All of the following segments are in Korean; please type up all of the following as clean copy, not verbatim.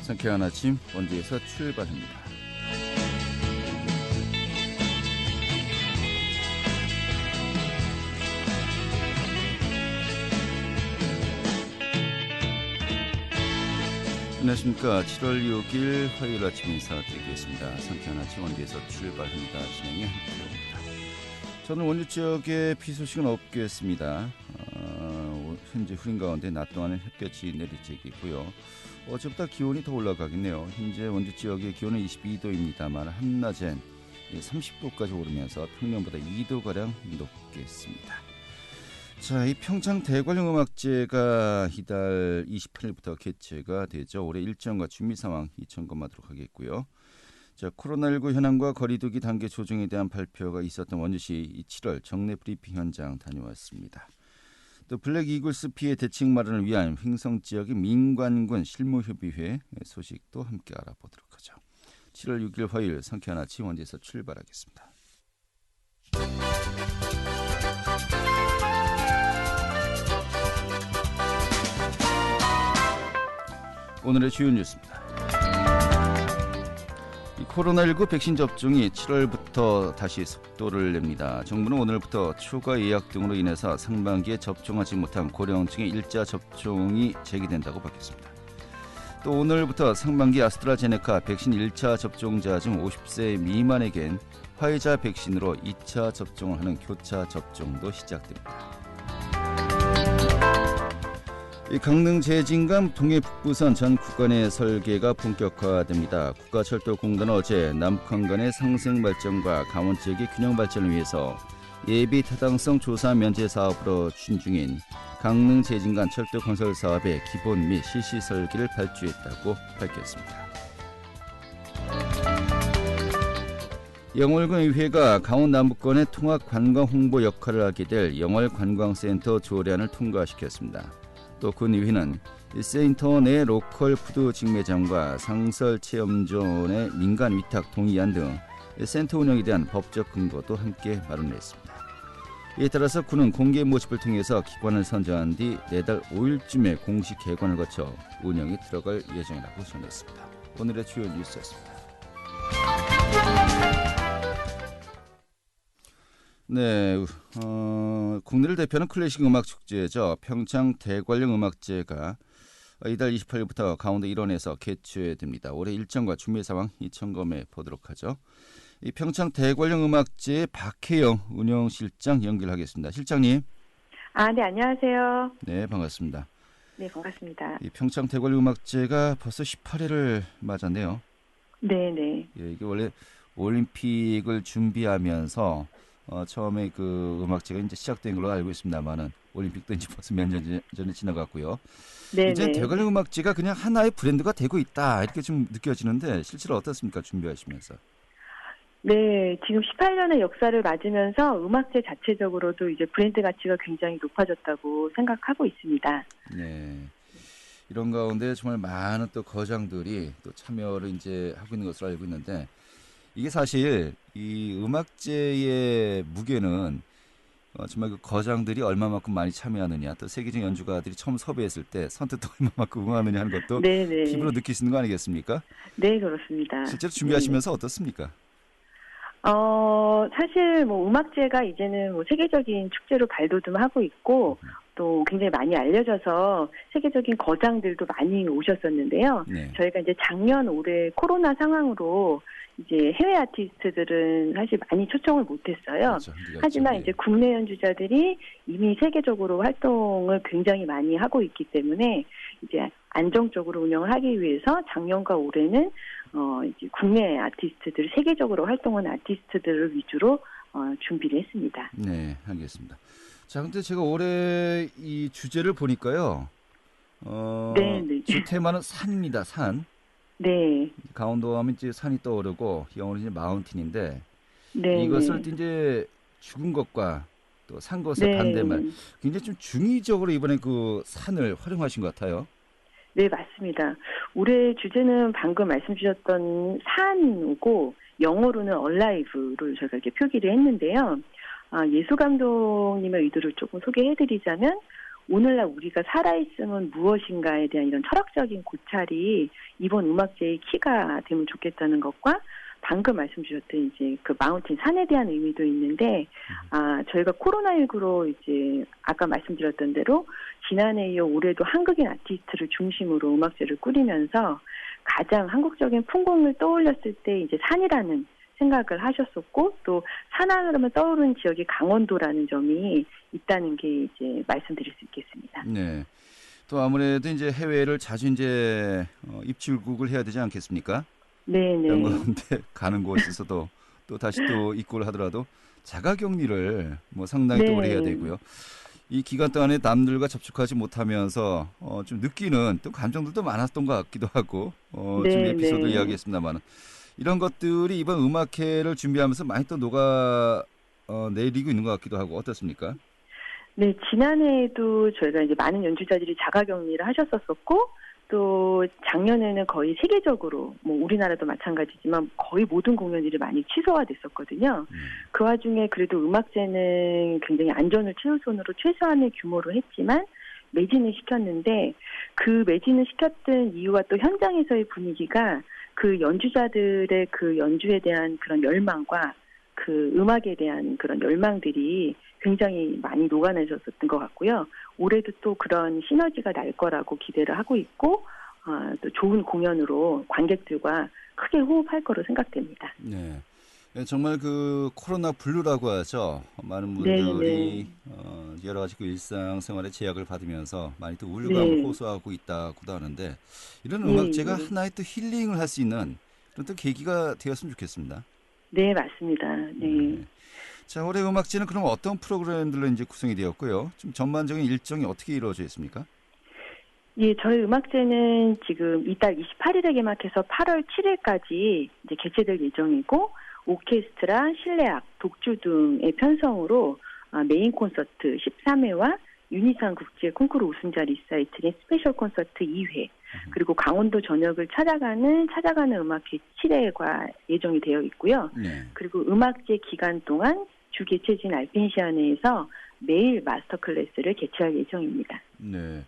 상쾌한 아침 원주에서 출발합니다. 안녕하십니까. 7월 6일 화요일 아침 인사드리겠습니다. 상쾌한 아침 원주에서 출발합니다. 진행의 한국입니다. 저는 원주 지역에 비 소식은 없겠습니다. 현재 흐린 가운데 낮 동안은 햇볕이 내릴 지역이고요. 어제보다 기온이 더 올라가겠네요. 현재 원주 지역의 기온은 22도입니다만 한낮엔 30도까지 오르면서 평년보다 2도가량 높겠습니다. 자, 이 평창 대관령음악제가 이달 28일부터 개최가 되죠. 올해 일정과 준비 상황 점검하도록 하겠고요. 자, 코로나19 현황과 거리두기 단계 조정에 대한 발표가 있었던 원주시 7월 정례 브리핑 현장 다녀왔습니다. 또 블랙 이글스 피해 대책 마련을 위한 횡성 지역의 민관군 실무협의회 소식도 함께 알아보도록 하죠. 7월 6일 화요일 상쾌한 아침 원주에서 출발하겠습니다. 오늘의 주요 뉴스입니다. 코로나19 백신 접종이 7월부터 다시 속도를 냅니다. 정부는 오늘부터 추가 예약 등으로 인해서 상반기에 접종하지 못한 고령층의 일자 접종이 재개된다고 밝혔습니다. 또 오늘부터 상반기 아스트라제네카 백신 1차 접종자 중 50세 미만에겐 화이자 백신으로 2차 접종을 하는 교차 접종도 시작됩니다. 강릉 제진감 동해 북부선 전 구간의 설계가 본격화됩니다. 국가철도공단은 어제 남북한 간의 상생 발전과 강원 지역의 균형 발전을 위해서 예비 타당성 조사 면제 사업으로 추진 중인 강릉 제진간 철도 건설 사업의 기본 및 실시 설계를 발주했다고 밝혔습니다. 영월군 의회가 강원 남부권의 통합 관광 홍보 역할을 하게 될 영월관광센터 조례안을 통과시켰습니다. 또 군의회는 센터 내 로컬 푸드 직매장과 상설 체험존의 민간 위탁 동의안 등 센터 운영에 대한 법적 근거도 함께 마련했습니다. 이에 따라서 군은 공개 모집을 통해서 기관을 선정한 뒤 내달 5일쯤에 공식 개관을 거쳐 운영에 들어갈 예정이라고 전했습니다. 오늘의 주요 뉴스였습니다. 네, 국내를 대표하는 클래식 음악 축제죠. 평창 대관령 음악제가 이달 28일부터 강원도 일원에서 개최됩니다. 올해 일정과 준비 상황 점검해 보도록 하죠. 이 평창 대관령 음악제의 박혜영 운영실장 연결하겠습니다. 실장님. 네, 안녕하세요. 네, 반갑습니다. 네, 반갑습니다. 이 평창 대관령 음악제가 벌써 18회를 맞았네요. 네. 예, 이게 원래 올림픽을 준비하면서 처음에 그 음악제가 이제 시작된 걸로 알고 있습니다만은 올림픽도 이제 벌써 몇 년 전에 지나갔고요. 네. 이제 대관령 음악제가 그냥 하나의 브랜드가 되고 있다 이렇게 좀 느껴지는데 실제로 어떻습니까? 준비하시면서? 네, 지금 18년의 역사를 맞으면서 음악제 자체적으로도 이제 브랜드 가치가 굉장히 높아졌다고 생각하고 있습니다. 네. 이런 가운데 정말 많은 또 거장들이 또 참여를 이제 하고 있는 것으로 알고 있는데 이게 사실 이 음악제의 무게는 정말 그 거장들이 얼마만큼 많이 참여하느냐 또 세계적 연주가들이 처음 섭외했을 때 선뜻 얼마만큼 응하느냐 하는 것도 피부로 느끼시는 거 아니겠습니까? 네, 그렇습니다. 실제로 준비하시면서 어떻습니까? 사실 뭐 음악제가 이제는 뭐 세계적인 축제로 발돋움하고 있고 또 굉장히 많이 알려져서 세계적인 거장들도 많이 오셨었는데요. 네. 저희가 이제 작년 올해 코로나 상황으로 이제 해외 아티스트들은 사실 많이 초청을 못했어요. 그렇죠. 하지만 이제 국내 연주자들이 이미 세계적으로 활동을 굉장히 많이 하고 있기 때문에 이제 안정적으로 운영을 하기 위해서 작년과 올해는 이제 국내 아티스트들, 세계적으로 활동하는 아티스트들을 위주로 준비를 했습니다. 네, 알겠습니다. 자, 근데 제가 올해 이 주제를 보니까요. 네. 주 테마는 산입니다. 산. 네. 강원도 하면 이제 산이 떠오르고 영어로 이제 마운틴인데 네. 이것을 이제 죽은 것과 또 산 것의 반대말 굉장히 좀 중의적으로 이번에 그 산을 활용하신 것 같아요. 네, 맞습니다. 올해 주제는 방금 말씀 주셨던 산이고 영어로는 alive를 저희가 이렇게 표기를 했는데요. 예수 감독님의 의도를 조금 소개해드리자면 오늘날 우리가 살아있음은 무엇인가에 대한 이런 철학적인 고찰이 이번 음악제의 키가 되면 좋겠다는 것과 방금 말씀 주셨던 이제 그 마운틴 산에 대한 의미도 있는데, 저희가 코로나19로 이제 아까 말씀드렸던 대로 지난해 이어 올해도 한국인 아티스트를 중심으로 음악제를 꾸리면서 가장 한국적인 풍공을 떠올렸을 때 이제 산이라는 생각을 하셨었고, 또 산하면 떠오르는 지역이 강원도라는 점이 있다는 게 이제 말씀드릴 수 있겠습니다. 네. 또 아무래도 이제 해외를 자주 이제 입출국을 해야 되지 않겠습니까? 네네. 그런 가운데 가는 곳에서도 또 다시 또 입국을 하더라도 자가격리를 뭐 상당히 또 오래 해야 되고요. 이 기간 동안에 남들과 접촉하지 못하면서 좀 느끼는 또 감정들도 많았던 것 같기도 하고 지금 에피소드 이야기했습니다만 이런 것들이 이번 음악회를 준비하면서 많이 또 녹아 내리고 있는 것 같기도 하고 어떻습니까? 네, 지난해에도 저희가 이제 많은 연주자들이 자가격리를 하셨었고, 또 작년에는 거의 세계적으로 뭐 우리나라도 마찬가지지만 거의 모든 공연들이 많이 취소가 됐었거든요. 그 와중에 그래도 음악제는 굉장히 안전을 최우선으로 최소한의 규모로 했지만 매진을 시켰는데, 그 매진을 시켰던 이유가 또 현장에서의 분위기가 그 연주자들의 그 연주에 대한 그런 열망과 그 음악에 대한 그런 열망들이 굉장히 많이 녹아내셨었던 것 같고요. 올해도 또 그런 시너지가 날 거라고 기대를 하고 있고, 또 좋은 공연으로 관객들과 크게 호흡할 거로 생각됩니다. 네, 정말 그 코로나 블루라고 하죠. 많은 분들이 여러 가지 그 일상생활의 제약을 받으면서 많이 또 우울감을 호소하고 있다고도 하는데 이런 음악제가 하나의 또 힐링을 할 수 있는 그런 또 계기가 되었으면 좋겠습니다. 네, 맞습니다. 네. 자, 올해 음악제는 그럼 어떤 프로그램들로 이제 구성이 되었고요? 좀 전반적인 일정이 어떻게 이루어져 있습니까? 예, 저희 음악제는 지금 이달 28일에 개막해서 8월 7일까지 이제 개최될 예정이고, 오케스트라, 실내악, 독주 등의 편성으로 메인 콘서트 13회와 유니상 국제 콩쿠르 우승자 리사이틀의 스페셜 콘서트 2회, 그리고 강원도 전역을 찾아가는 음악회 7회가 예정이 되어 있고요. 그리고 음악제 기간 동안 주 개최진 알펜시아네에서 매일 마스터 클래스를 개최할 예정입니다. 네.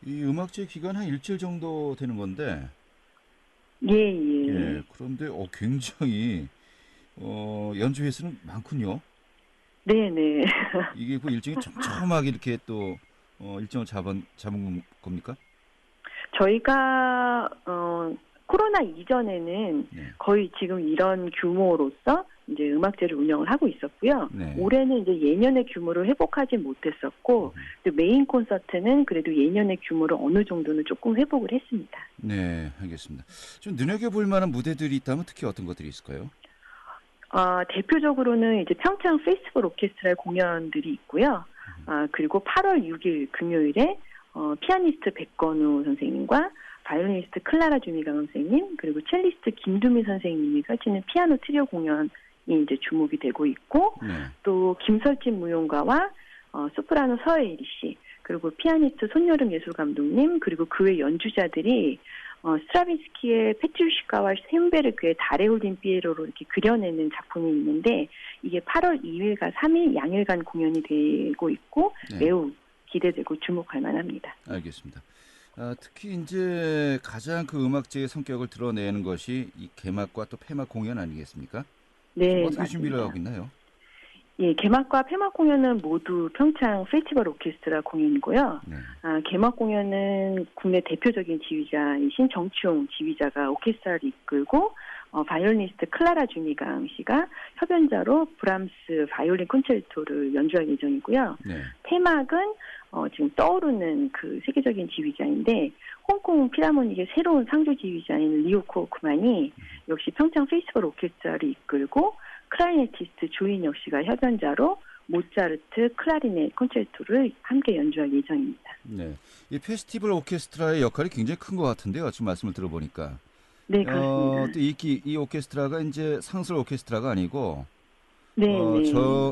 이 음악제 기간 한 일주일 정도 되는 건데. 예. 그런데 굉장히 연주 횟수는 많군요. 네네. 이게 그 일정이 촘촘하게 이렇게 또 일정을 잡은 겁니까? 저희가 코로나 이전에는 거의 지금 이런 규모로서 이제 음악제를 운영을 하고 있었고요. 올해는 이제 예년의 규모를 회복하지 못했었고, 또 메인 콘서트는 그래도 예년의 규모를 어느 정도는 조금 회복을 했습니다. 네, 알겠습니다. 좀 눈여겨볼 만한 무대들이 있다면 특히 어떤 것들이 있을까요? 대표적으로는 이제 평창 페스티벌 오케스트라의 공연들이 있고요. 그리고 8월 6일 금요일에 피아니스트 백건우 선생님과 바이올리니스트 클라라 주미강 선생님, 그리고 첼리스트 김두미 선생님이 펼치는 피아노 트리오 공연이 이제 주목이 되고 있고, 또 김설진 무용가와 소프라노 서혜리 씨, 그리고 피아니스트 손여름 예술감독님, 그리고 그 외 연주자들이 스트라빈스키의 페트루시카와 셈베르크의 달에 홀린 피에로로 이렇게 그려내는 작품이 있는데, 이게 8월 2일과 3일 양일간 공연이 되고 있고 매우 기대되고 주목할 만합니다. 알겠습니다. 특히 이제 가장 그 음악제의 성격을 드러내는 것이 이 개막과 또 폐막 공연 아니겠습니까? 네, 어떻게 맞습니다. 준비를 하고 있나요? 예, 개막과 폐막 공연은 모두 평창 페스티벌 오케스트라 공연이고요. 개막 공연은 국내 대표적인 지휘자이신 정치용 지휘자가 오케스트라를 이끌고, 바이올리니스트 클라라 주미강 씨가 협연자로 브람스 바이올린 콘체르토를 연주할 예정이고요. 폐막은 지금 떠오르는 그 세계적인 지휘자인데, 홍콩 필하모닉의 새로운 상주 지휘자인 리오코 쿠만이 역시 평창 페스티벌 오케스트라를 이끌고, 클라리네티스트 조인혁 씨가 협연자로 모차르트 클라리넷 콘체르토를 함께 연주할 예정입니다. 네, 이 페스티벌 오케스트라의 역할이 굉장히 큰 것 같은데요. 지금 말씀을 들어보니까. 네, 그렇습니다. 또 이 오케스트라가 이제 상설 오케스트라가 아니고,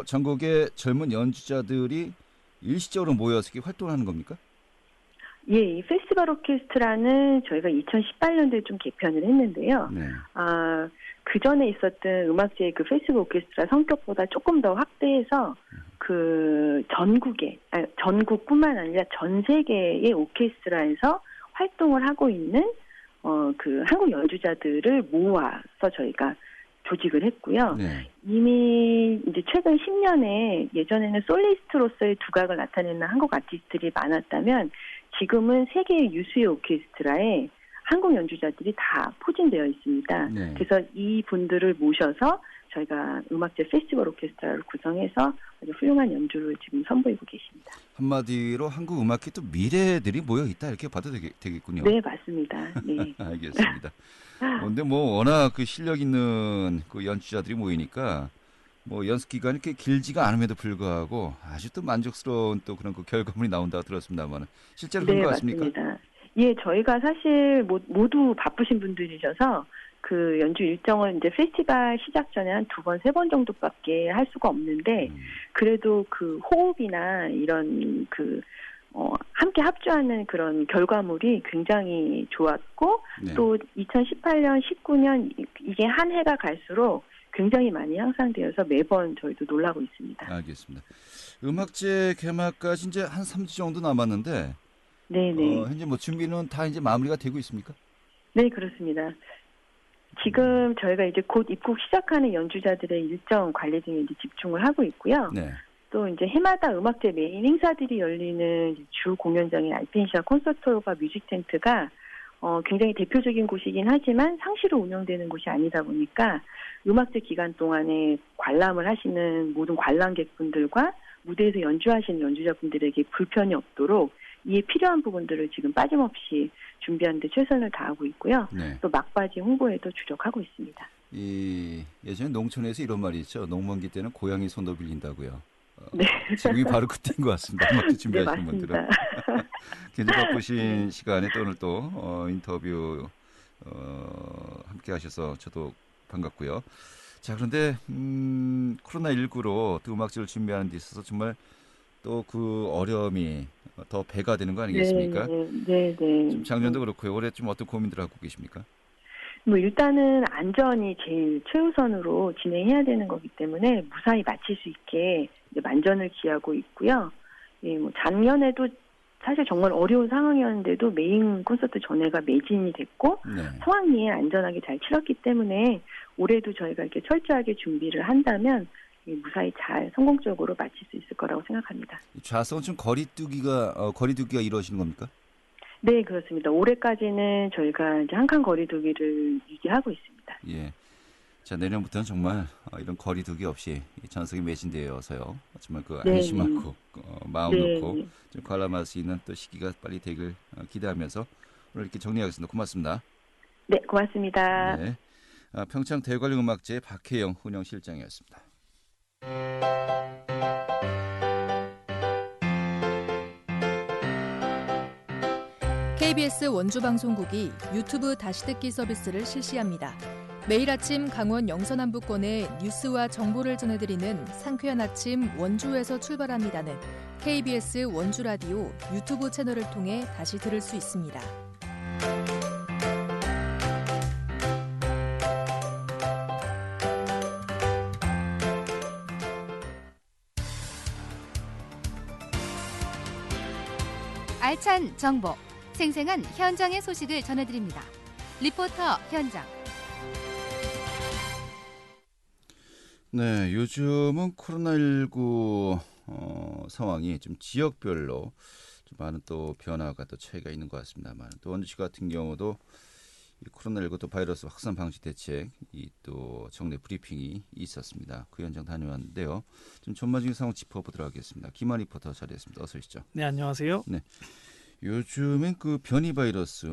전국의 젊은 연주자들이 일시적으로 모여서 이렇게 활동하는 겁니까? 예, 이 페스티벌 오케스트라는 저희가 2018년도에 좀 개편을 했는데요. 그 전에 있었던 음악제의 그 페스티벌 오케스트라 성격보다 조금 더 확대해서 전국뿐만 아니라 전 세계의 오케스트라에서 활동을 하고 있는 그 한국 연주자들을 모아서 저희가 조직을 했고요. 네. 이미 이제 최근 10년에 예전에는 솔리스트로서의 두각을 나타내는 한국 아티스트들이 많았다면 지금은 세계 유수의 오케스트라에 한국 연주자들이 다 포진되어 있습니다. 네. 그래서 이 분들을 모셔서 저희가 음악제 페스티벌 오케스트라를 구성해서 아주 훌륭한 연주를 지금 선보이고 계십니다. 한마디로 한국 음악계 또 미래들이 모여 있다 이렇게 봐도 되겠군요. 네, 맞습니다. 네. 알겠습니다. 근데 뭐 워낙 그 실력 있는 그 연주자들이 모이니까 뭐 연습 기간이 이렇게 길지가 않음에도 불구하고 아주 또 만족스러운 또 그런 그 결과물이 나온다 들었습니다만 실제로 그런 거 같습니까? 맞습니다. 예, 저희가 사실 모두 바쁘신 분들이셔서 그 연주 일정을 이제 페스티벌 시작 전에 한 2번, 3번 정도밖에 할 수가 없는데 그래도 그 호흡이나 이런 함께 합주하는 그런 결과물이 굉장히 좋았고 네. 또 2018년, 19년 이게 한 해가 갈수록 굉장히 많이 향상되어서 매번 저희도 놀라고 있습니다. 알겠습니다. 음악제 개막까지 이제 한 3주 정도 남았는데 네네. 현재 뭐 준비는 다 이제 마무리가 되고 있습니까? 네, 그렇습니다. 지금 저희가 이제 곧 입국 시작하는 연주자들의 일정 관리 등에 이제 집중을 하고 있고요. 네. 또 이제 해마다 음악제 메인 행사들이 열리는 주 공연장인 알펜시아 콘서트홀과 뮤직 텐트가 굉장히 대표적인 곳이긴 하지만 상시로 운영되는 곳이 아니다 보니까 음악제 기간 동안에 관람을 하시는 모든 관람객분들과 무대에서 연주하시는 연주자분들에게 불편이 없도록 이에 필요한 부분들을 지금 빠짐없이 준비하는 데 최선을 다하고 있고요. 네. 또 막바지 홍보에도 주력하고 있습니다. 예전에 농촌에서 이런 말이 있죠. 농번기 때는 고양이 손도 빌린다고요. 네. 지금이 바로 그때인 것 같습니다. 음악제 준비하시는 네, 분들은. 굉장히 바쁘신 시간에 또 오늘 또 인터뷰 함께 하셔서 저도 반갑고요. 자, 그런데 코로나19로 또 음악제를 준비하는 데 있어서 정말 또 그 어려움이 더 배가 되는 거 아니겠습니까? 네. 좀 작년도 그렇고요. 올해 좀 어떤 고민들을 하고 계십니까? 뭐 일단은 안전이 제일 최우선으로 진행해야 되는 거기 때문에 무사히 마칠 수 있게 이제 만전을 기하고 있고요. 예, 뭐 작년에도 사실 정말 어려운 상황이었는데도 메인 콘서트 전회가 매진이 됐고 네. 성황리에 안전하게 잘 치렀기 때문에 올해도 저희가 이렇게 철저하게 준비를 한다면 무사히 잘 성공적으로 마칠 수 있을 거라고 생각합니다. 좌석은 좀 거리두기가 이루어지는 겁니까? 네, 그렇습니다. 올해까지는 저희가 이제 한 칸 거리두기를 유지하고 있습니다. 예. 자, 내년부터는 정말 이런 거리두기 없이 전석이 매진되어서요. 정말 그 안심하고 마음 놓고 좀 관람할 수 있는 또 시기가 빨리 되길 기대하면서 오늘 이렇게 정리하겠습니다. 고맙습니다. 네, 고맙습니다. 네. 평창 대관령음악제 박혜영 운영실장이었습니다. KBS 원주방송국이 유튜브 다시 듣기 서비스를 실시합니다. 매일 아침 강원 영서남부권의 뉴스와 정보를 전해드리는 상쾌한 아침 원주에서 출발합니다는 KBS 원주라디오 유튜브 채널을 통해 다시 들을 수 있습니다. 알찬 정보, 생생한 현장의 소식을 전해드립니다. 리포터 현장. 네, 요즘은 코로나19 상황이 좀 지역별로 좀 많은 또 변화가 또 차이가 있는 것 같습니다만 또 원주시 같은 경우도 이 코로나19 또 바이러스 확산 방지 대책 이 또 정례 브리핑이 있었습니다. 그 현장 다녀왔는데요. 좀 전반적인 상황 짚어보도록 하겠습니다. 김한 리포터 자리했습니다. 어서 오시죠. 네, 안녕하세요. 네. 요즘엔 그 변이 바이러스,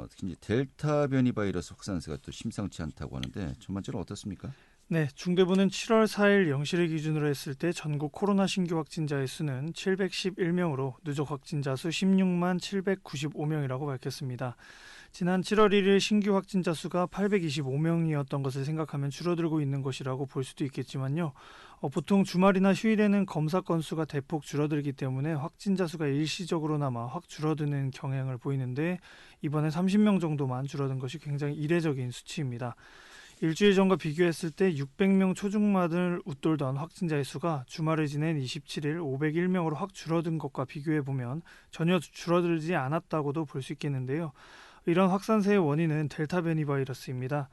특히 이제 델타 변이 바이러스 확산세가 또 심상치 않다고 하는데 전반적으로 어떻습니까? 네, 중대부는 7월 4일 0시를 기준으로 했을 때 전국 코로나 신규 확진자의 수는 711명으로 누적 확진자 수 16만 795명이라고 밝혔습니다. 지난 7월 1일 신규 확진자 수가 825명이었던 것을 생각하면 줄어들고 있는 것이라고 볼 수도 있겠지만요. 보통 주말이나 휴일에는 검사 건수가 대폭 줄어들기 때문에 확진자 수가 일시적으로나마 확 줄어드는 경향을 보이는데 이번에 30명 정도만 줄어든 것이 굉장히 이례적인 수치입니다. 일주일 전과 비교했을 때 600명 초중반을 웃돌던 확진자의 수가 주말을 지낸 27일 501명으로 확 줄어든 것과 비교해보면 전혀 줄어들지 않았다고도 볼 수 있겠는데요. 이런 확산세의 원인은 델타 변이 바이러스입니다.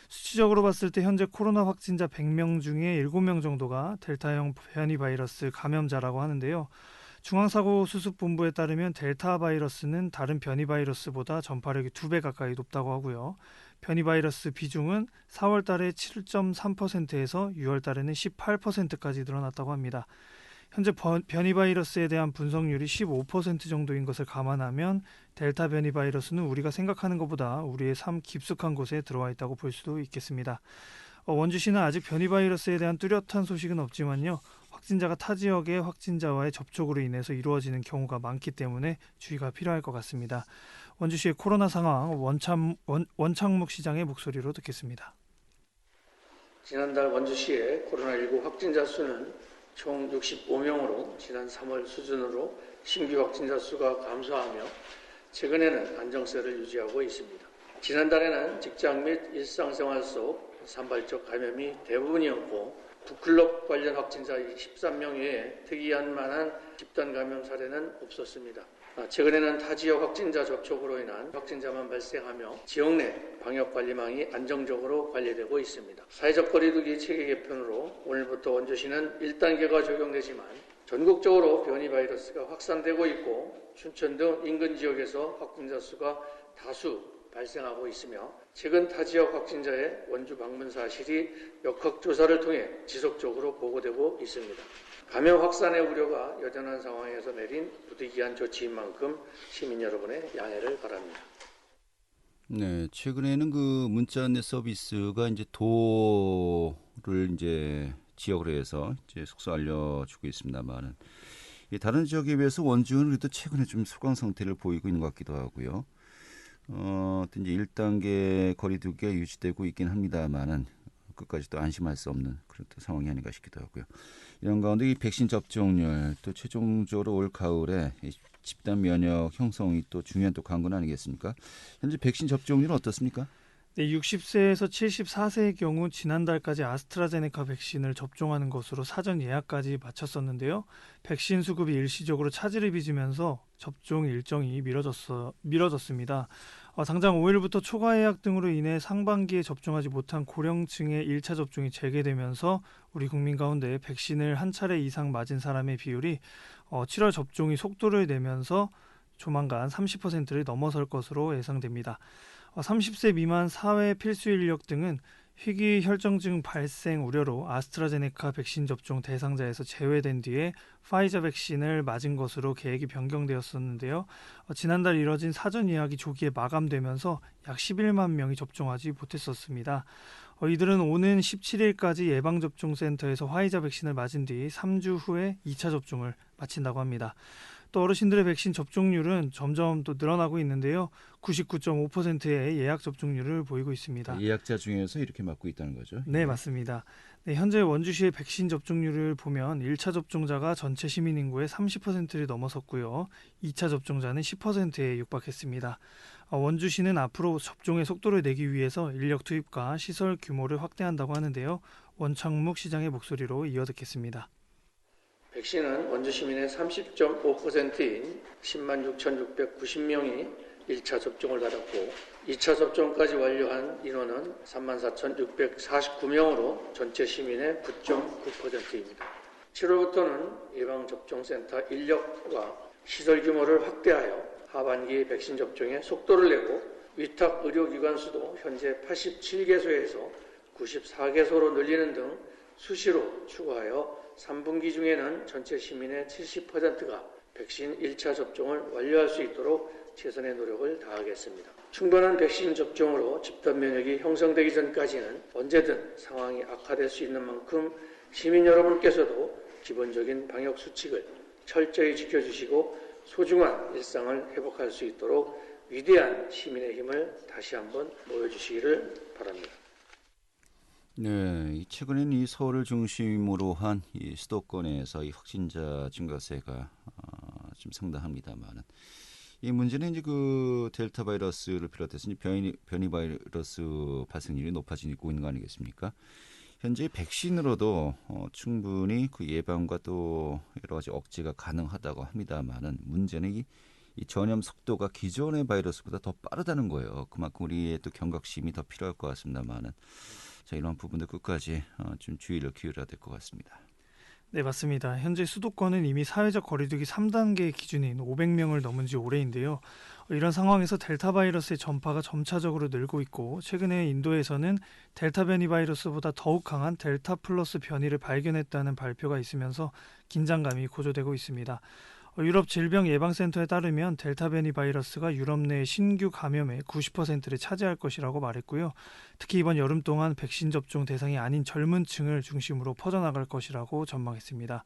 수치적으로 봤을 때 현재 코로나 확진자 100명 중에 7명 정도가 델타형 변이 바이러스 감염자라고 하는데요. 중앙사고수습본부에 따르면 델타 바이러스는 다른 변이 바이러스보다 전파력이 2배 가까이 높다고 하고요. 변이 바이러스 비중은 4월 달에 7.3%에서 6월 달에는 18%까지 늘어났다고 합니다. 현재 변이 바이러스에 대한 분석률이 15% 정도인 것을 감안하면 델타 변이 바이러스는 우리가 생각하는 것보다 우리의 삶 깊숙한 곳에 들어와 있다고 볼 수도 있겠습니다. 원주시는 아직 변이 바이러스에 대한 뚜렷한 소식은 없지만요. 확진자가 타 지역의 확진자와의 접촉으로 인해서 이루어지는 경우가 많기 때문에 주의가 필요할 것 같습니다. 원주시의 코로나 상황 원창묵 시장의 목소리로 듣겠습니다. 지난달 원주시의 코로나19 확진자 수는 총 65명으로 지난 3월 수준으로 신규 확진자 수가 감소하며 최근에는 안정세를 유지하고 있습니다. 지난달에는 직장 및 일상생활 속 산발적 감염이 대부분이었고 북클럽 관련 확진자 13명 외에 특이한 만한 집단 감염 사례는 없었습니다. 최근에는 타 지역 확진자 접촉으로 인한 확진자만 발생하며 지역 내 방역관리망이 안정적으로 관리되고 있습니다. 사회적 거리두기 체계 개편으로 오늘부터 원주시는 1단계가 적용되지만 전국적으로 변이 바이러스가 확산되고 있고 춘천 등 인근 지역에서 확진자 수가 다수 발생하고 있으며 최근 타 지역 확진자의 원주 방문 사실이 역학조사를 통해 지속적으로 보고되고 있습니다. 감염 확산의 우려가 여전한 상황에서 내린 부득이한 조치인 만큼 시민 여러분의 양해를 바랍니다. 네, 최근에는 그 문자 안내 서비스가 이제 도를 이제 지역으로 해서 이제 속속 알려주고 있습니다만은 다른 지역에 비해서 원주는 그래도 최근에 좀 소강 상태를 보이고 있는 것 같기도 하고요. 이제 1단계 거리두기가 유지되고 있긴 합니다만은 끝까지 또 안심할 수 없는 그런 또 상황이 아닌가 싶기도 하고요. 이런 가운데 이 백신 접종률 또 최종적으로 올 가을에 집단 면역 형성이 또 중요한 또 관건 아니겠습니까? 현재 백신 접종률은 어떻습니까? 네, 60세에서 74세의 경우 지난달까지 아스트라제네카 백신을 접종하는 것으로 사전 예약까지 마쳤었는데요. 백신 수급이 일시적으로 차질을 빚으면서 접종 일정이 미뤄졌습니다. 당장 5일부터 초과 예약 등으로 인해 상반기에 접종하지 못한 고령층의 1차 접종이 재개되면서 우리 국민 가운데 백신을 한 차례 이상 맞은 사람의 비율이 7월 접종이 속도를 내면서 조만간 30%를 넘어설 것으로 예상됩니다. 30세 미만 사회 필수 인력 등은 희귀 혈전증 발생 우려로 아스트라제네카 백신 접종 대상자에서 제외된 뒤에 파이저 백신을 맞은 것으로 계획이 변경되었었는데요. 지난달 이뤄진 사전 예약이 조기에 마감되면서 약 11만 명이 접종하지 못했었습니다. 이들은 오는 17일까지 예방접종센터에서 화이자 백신을 맞은 뒤 3주 후에 2차 접종을 마친다고 합니다. 또 어르신들의 백신 접종률은 점점 또 늘어나고 있는데요. 99.5%의 예약 접종률을 보이고 있습니다. 예약자 중에서 이렇게 맞고 있다는 거죠? 네, 맞습니다. 네, 현재 원주시의 백신 접종률을 보면 1차 접종자가 전체 시민 인구의 30%를 넘어섰고요. 2차 접종자는 10%에 육박했습니다. 원주시는 앞으로 접종의 속도를 내기 위해서 인력 투입과 시설 규모를 확대한다고 하는데요. 원창묵 시장의 목소리로 이어 듣겠습니다. 백신은 원주 시민의 30.5%인 10만 6,690명이 1차 접종을 받았고 2차 접종까지 완료한 인원은 34,649명으로 전체 시민의 9.9%입니다. 7월부터는 예방접종센터 인력과 시설 규모를 확대하여 하반기 백신 접종에 속도를 내고 위탁 의료기관 수도 현재 87개소에서 94개소로 늘리는 등 수시로 추가하여 3분기 중에는 전체 시민의 70%가 백신 1차 접종을 완료할 수 있도록 최선의 노력을 다하겠습니다. 충분한 백신 접종으로 집단 면역이 형성되기 전까지는 언제든 상황이 악화될 수 있는 만큼 시민 여러분께서도 기본적인 방역 수칙을 철저히 지켜주시고 소중한 일상을 회복할 수 있도록 위대한 시민의 힘을 다시 한번 모여주시기를 바랍니다. 네, 최근에는 이 서울을 중심으로 한 이 수도권에서 이 확진자 증가세가 좀 상당합니다만은 이 문제는 이제 그 델타 바이러스를 비롯해서 이제 변이 바이러스 발생률이 높아지고 있는 거 아니겠습니까? 현재 백신으로도 충분히 그 예방과 또 여러 가지 억제가 가능하다고 합니다만은 문제는 이 전염 속도가 기존의 바이러스보다 더 빠르다는 거예요. 그만큼 우리의 또 경각심이 더 필요할 것 같습니다만은 자, 이런 부분도 끝까지 좀 주의를 기울여야 될 것 같습니다. 네, 맞습니다. 현재 수도권은 이미 사회적 거리두기 3단계 기준인 500명을 넘은 지 오래인데요. 이런 상황에서 델타 바이러스의 전파가 점차적으로 늘고 있고 최근에 인도에서는 델타 변이 바이러스보다 더욱 강한 델타 플러스 변이를 발견했다는 발표가 있으면서 긴장감이 고조되고 있습니다. 유럽 질병예방센터에 따르면 델타 변이 바이러스가 유럽 내 신규 감염의 90%를 차지할 것이라고 말했고요. 특히 이번 여름 동안 백신 접종 대상이 아닌 젊은 층을 중심으로 퍼져나갈 것이라고 전망했습니다.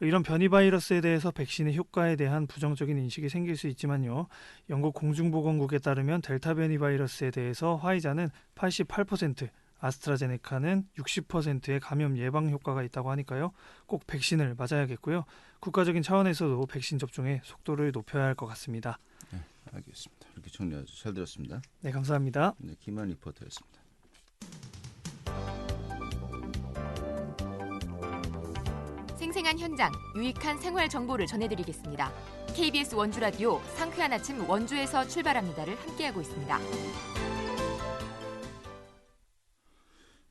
이런 변이 바이러스에 대해서 백신의 효과에 대한 부정적인 인식이 생길 수 있지만요. 영국 공중보건국에 따르면 델타 변이 바이러스에 대해서 화이자는 88%, 아스트라제네카는 60%의 감염 예방 효과가 있다고 하니까요. 꼭 백신을 맞아야겠고요. 국가적인 차원에서도 백신 접종의 속도를 높여야 할 것 같습니다. 네, 알겠습니다. 이렇게 정리하죠. 잘 들었습니다. 네, 감사합니다. 네, 김한 리포터였습니다. 생생한 현장, 유익한 생활 정보를 전해드리겠습니다. KBS 원주 라디오 상쾌한 아침 원주에서 출발합니다를 함께하고 있습니다.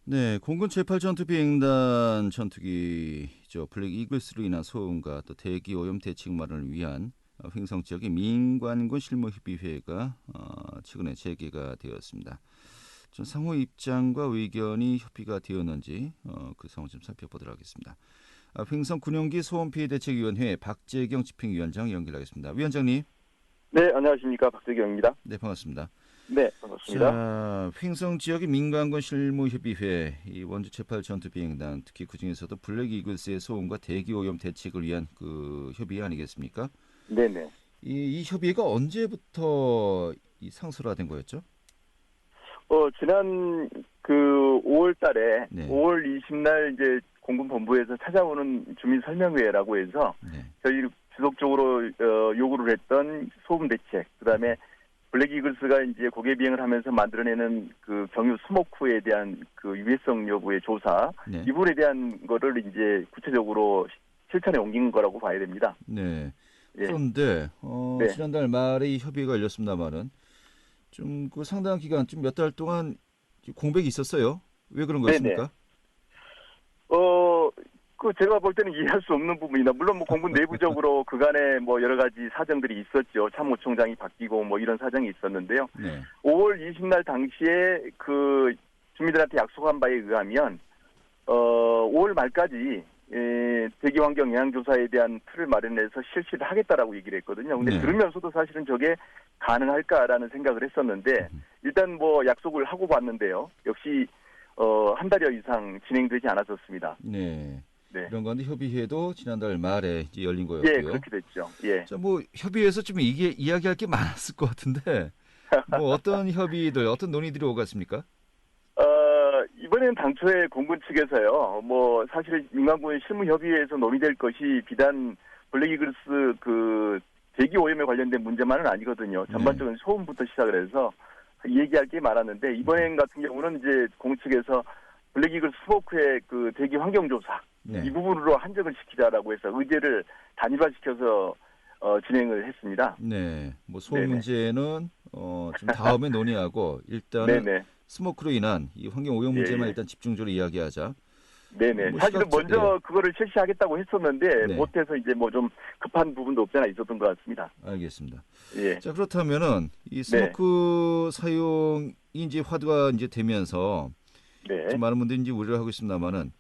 네, 공군 제8전투비행단 전투기죠. 블랙 이글스로 인한 소음과 또 대기 오염 대책 마련을 위한 횡성 지역의 민관군 실무협의회가 최근에 재개가 되었습니다. 좀 상호 입장과 의견이 협의가 되었는지 그 상황 좀 살펴보도록 하겠습니다. 횡성 군용기 소음 피해 대책위원회 박재경 집행위원장 연결하겠습니다. 위원장님. 네, 안녕하십니까. 박재경입니다. 네, 반갑습니다. 네, 반갑습니다. 자, 횡성 지역의 민간군 실무협의회, 이 원주 제8 전투비행단, 특히 그 중에서도 블랙 이글스의 소음과 대기 오염 대책을 위한 그 협의회 아니겠습니까? 네네. 이 협의회가 언제부터 이 상설화된 거였죠? 지난 그 5월 달에, 네. 5월 20날 이제 공군본부에서 찾아오는 주민설명회라고 해서 네. 저희 지속적으로 요구를 했던 소음 대책, 그 다음에 블랙 이글스가 이제 고개 비행을 하면서 만들어내는 그 경유 스모크에 대한 그 유해성 여부의 조사, 네. 이 부분에 대한 거를 이제 구체적으로 실천에 옮긴 거라고 봐야 됩니다. 네. 예. 그런데 네. 지난달 말에 이 협의가 열렸습니다만은 좀 그 상당한 기간, 좀 몇 달 동안 공백이 있었어요. 왜 그런 거였습니까? 제가 볼 때는 이해할 수 없는 부분이다. 물론 뭐 공군 내부적으로 그간에 뭐 여러 가지 사정들이 있었죠. 참모총장이 바뀌고 뭐 이런 사정이 있었는데요. 네. 5월 20날 당시에 그 주민들한테 약속한 바에 의하면 5월 말까지 대기환경 영향조사에 대한 틀을 마련해서 실시를 하겠다라고 얘기를 했거든요. 근데 네. 들으면서도 사실은 저게 가능할까라는 생각을 했었는데 일단 뭐 약속을 하고 봤는데요. 역시 한 달여 이상 진행되지 않았었습니다. 네. 네. 이런 가운데 협의회도 지난달 말에 이제 열린 거였고요. 예, 그렇게 됐죠. 예. 자, 뭐 협의회에서 좀 이게 이야기할 게 많았을 것 같은데 뭐 어떤 협의들, 어떤 논의들이 오갔습니까? 이번에는 당초에 공군 측에서요. 뭐 사실 민간군 실무협의회에서 논의될 것이 비단 블랙 이글스 그 대기 오염에 관련된 문제만은 아니거든요. 전반적인 소음부터 시작을 해서 얘기할 게 많았는데 이번엔 같은 경우는 이제 공 측에서 블랙 이글스 스모크의 그 대기 환경 조사 이 부분으로 한정을 시키자라고 해서 의제를 단일화시켜서 진행을 했습니다. 네, 뭐 소음 문제는 좀 다음에 논의하고 일단은 스모크로 인한 이 환경 오염 문제만 일단 집중적으로 이야기하자. 네네. 뭐 사실은 먼저 그거를 실시하겠다고 했었는데 못해서 이제 뭐 좀 급한 부분도 없지 않아 있었던 것 같습니다. 알겠습니다. 예. 자, 그렇다면은 이 스모크 사용이 이제 화두가 이제 되면서 좀 많은 분들이 이제 우려를 하고 있습니다만은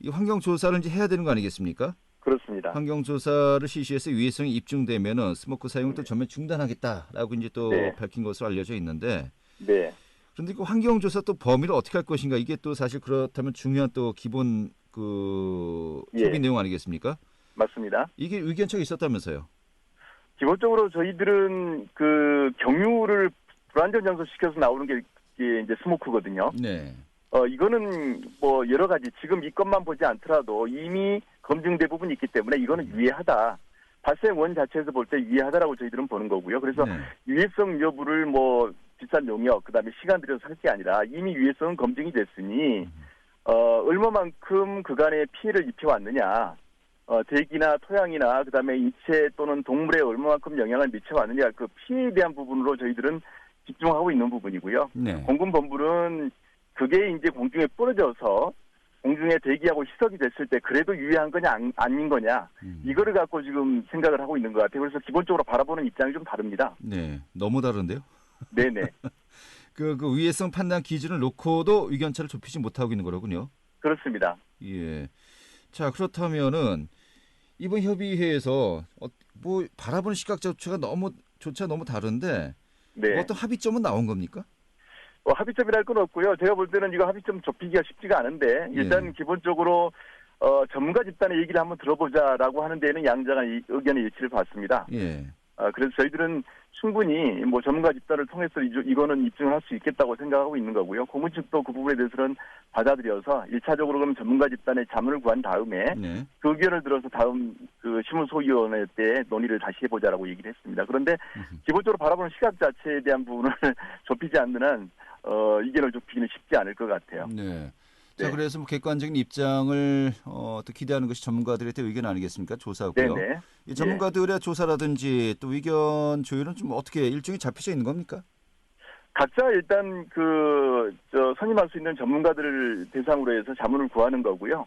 이 환경 조사를 이제 해야 되는 거 아니겠습니까? 그렇습니다. 환경 조사를 실시해서 유해성이 입증되면은 스모크 사용을 또 전면 중단하겠다라고 이제 또 밝힌 것으로 알려져 있는데. 네. 그런데 그 환경 조사 또 범위를 어떻게 할 것인가 이게 또 사실 그렇다면 중요한 또 기본 그 협의 내용 아니겠습니까? 맞습니다. 이게 의견 차가 있었다면서요? 기본적으로 저희들은 그 경유를 불안전 장소시켜서 나오는 게 이제 스모크거든요. 네. 이거는 뭐 여러 가지 지금 이 것만 보지 않더라도 이미 검증된 부분이 있기 때문에 이거는 유해하다. 발생 원 자체에서 볼 때 유해하다라고 저희들은 보는 거고요. 그래서 유해성 여부를 뭐 비싼 용역, 그다음에 시간 들여서 할 게 아니라 이미 유해성은 검증이 됐으니 얼마만큼 그간의 피해를 입혀왔느냐, 대기나 토양이나 그다음에 인체 또는 동물에 얼마만큼 영향을 미쳐왔느냐, 그 피해에 대한 부분으로 저희들은 집중하고 있는 부분이고요. 공군본부는 그게 이제 공중에 뿌려져서 공중에 대기하고 희석이 됐을 때 그래도 유해한 거냐 아닌 거냐, 이거를 갖고 지금 생각을 하고 있는 것 같아요. 그래서 기본적으로 바라보는 입장이 좀 다릅니다. 네, 너무 다른데요? 네네. 그 위해성 판단 기준을 놓고도 의견차를 좁히지 못하고 있는 거로군요. 그렇습니다. 예. 자, 그렇다면은 이번 협의회에서 뭐 바라보는 시각조차 너무 다른데 어떤 합의점은 나온 겁니까? 합의점이랄 건 없고요. 제가 볼 때는 이거 합의점 좁히기가 쉽지가 않은데 일단 기본적으로 전문가 집단의 얘기를 한번 들어보자라고 하는 데에는 양자간 의견의 일치를 봤습니다. 그래서 저희들은 충분히 뭐 전문가 집단을 통해서 이거는 입증을 할 수 있겠다고 생각하고 있는 거고요. 고문 측도 그 부분에 대해서는 받아들여서 1차적으로 그럼 전문가 집단의 자문을 구한 다음에 그 의견을 들어서 다음 그 신문소위원회 때 논의를 다시 해보자라고 얘기를 했습니다. 그런데 기본적으로 바라보는 시각 자체에 대한 부분을 좁히지 않는 한 의견을 좁히기는 쉽지 않을 것 같아요. 자, 그래서 뭐 객관적인 입장을 또 기대하는 것이 전문가들의 의견 아니겠습니까? 조사고요. 이 전문가들의 조사라든지 또 의견 조율은 좀 어떻게 일정이 잡혀져 있는 겁니까? 각자 일단 선임할 수 있는 전문가들을 대상으로 해서 자문을 구하는 거고요.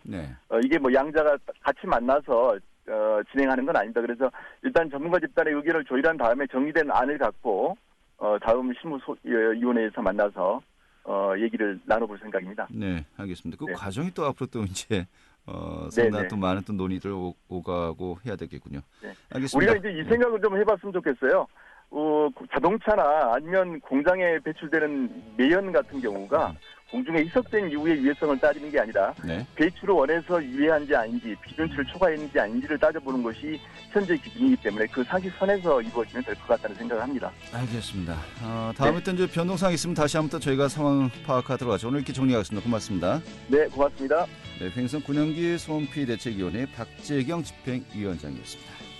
이게 뭐 양자가 같이 만나서 진행하는 건 아닙니다. 그래서 일단 전문가 집단의 의견을 조율한 다음에 정리된 안을 갖고 다음 실무위원회에서 만나서 얘기를 나눠볼 생각입니다. 네, 알겠습니다. 그 과정이 또 앞으로 또 이제 상당히 또 많은 또 논의를 오가고 해야 되겠군요. 알겠습니다. 우리가 이제 이 생각을 좀 해봤으면 좋겠어요. 자동차나 아니면 공장에 배출되는 매연 같은 경우가 공중에 희석된 이후의 유해성을 따지는 게 아니라 배출을 원해서 유해한지 아닌지, 기준치를 초과했는지 아닌지를 따져보는 것이 현재 기준이기 때문에 그 상식선에서 이루어지면 될 것 같다는 생각을 합니다. 알겠습니다. 다음에 또 이제 변동사항 있으면 다시 한번 또 저희가 상황 파악하도록 하죠. 오늘 이렇게 정리하겠습니다. 고맙습니다. 네, 고맙습니다. 횡성 군영기 소음피 대책위원회 박재경 집행위원장이었습니다.